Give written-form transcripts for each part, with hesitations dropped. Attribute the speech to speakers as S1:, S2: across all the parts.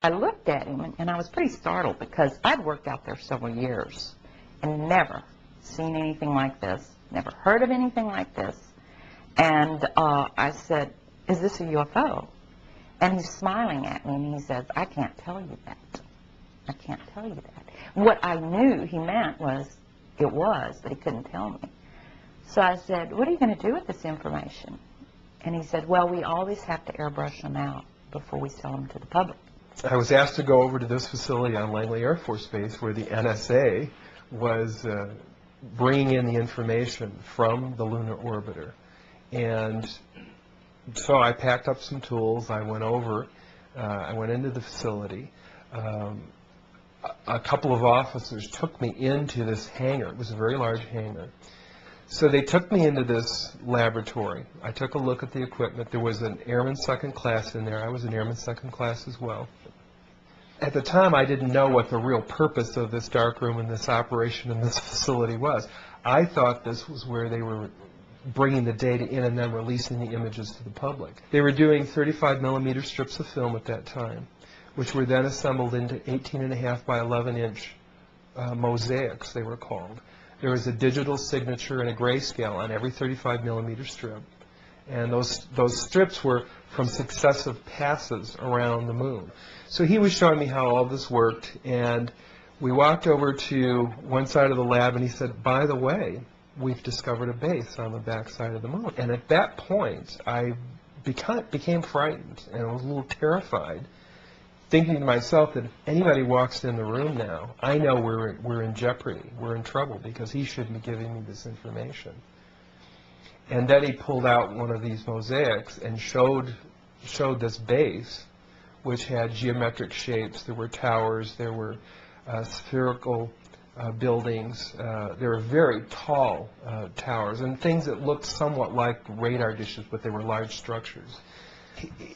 S1: I looked at him, and I was pretty startled because I'd worked out there several years and never seen anything like this, never heard of anything like this. And I said, "Is this a UFO?" And he's smiling at me, and he says, "I can't tell you that. I can't tell you that." What I knew he meant was it was, but he couldn't tell me. So I said, "What are you going to do with this information?" And he said, "Well, we always have to airbrush them out before we sell them to the public."
S2: I was asked to go over to this facility on Langley Air Force Base where the NSA was bringing in the information from the lunar orbiter. And so I packed up some tools. I went over. I went into the facility. A couple of officers took me into this hangar. It was a very large hangar. So they took me into this laboratory. I took a look at the equipment. There was an airman second class in there. I was an airman second class as well. At the time, I didn't know what the real purpose of this darkroom and this operation in this facility was. I thought this was where they were bringing the data in and then releasing the images to the public. They were doing 35 millimeter strips of film at that time, which were then assembled into 18.5 by 11 inch mosaics, they were called. There was a digital signature and a grayscale on every 35 millimeter strip. And those strips were from successive passes around the moon. So he was showing me how all this worked, and we walked over to one side of the lab, and he said, "By the way, we've discovered a base on the back side of the moon." And at that point, I became frightened and was a little terrified, thinking to myself that if anybody walks in the room now, I know we're in jeopardy, we're in trouble, because he shouldn't be giving me this information. And then he pulled out one of these mosaics and showed this base, which had geometric shapes. There were towers, there were spherical buildings, there were very tall towers, and things that looked somewhat like radar dishes, but they were large structures.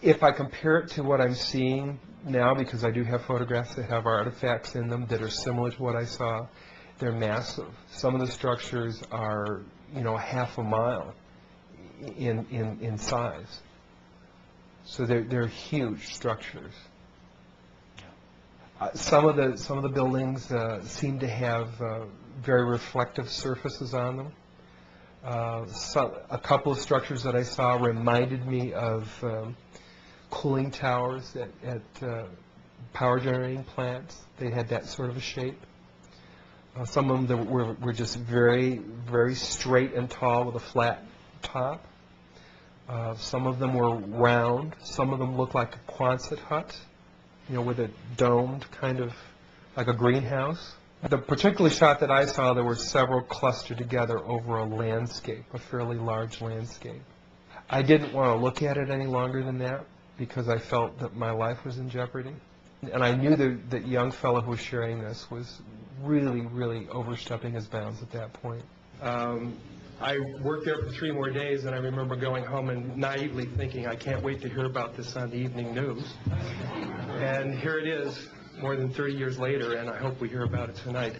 S2: If I compare it to what I'm seeing now, because I do have photographs that have artifacts in them that are similar to what I saw, they're massive. Some of the structures are, half a mile in size. So they're huge structures. Some of the buildings seem to have very reflective surfaces on them. A couple of structures that I saw reminded me of cooling towers at power generating plants. They had that sort of a shape. Some of them were just very, very straight and tall with a flat top. Some of them were round. Some of them looked like a Quonset hut, with a domed kind of, like a greenhouse. The particular shot that I saw, there were several clustered together over a landscape, a fairly large landscape. I didn't want to look at it any longer than that because I felt that my life was in jeopardy. And I knew that young fellow who was sharing this was really, really overstepping his bounds at that point. I worked there for 3 more days, and I remember going home and naively thinking, I can't wait to hear about this on the evening news. And here it is, more than 30 years later, and I hope we hear about it tonight.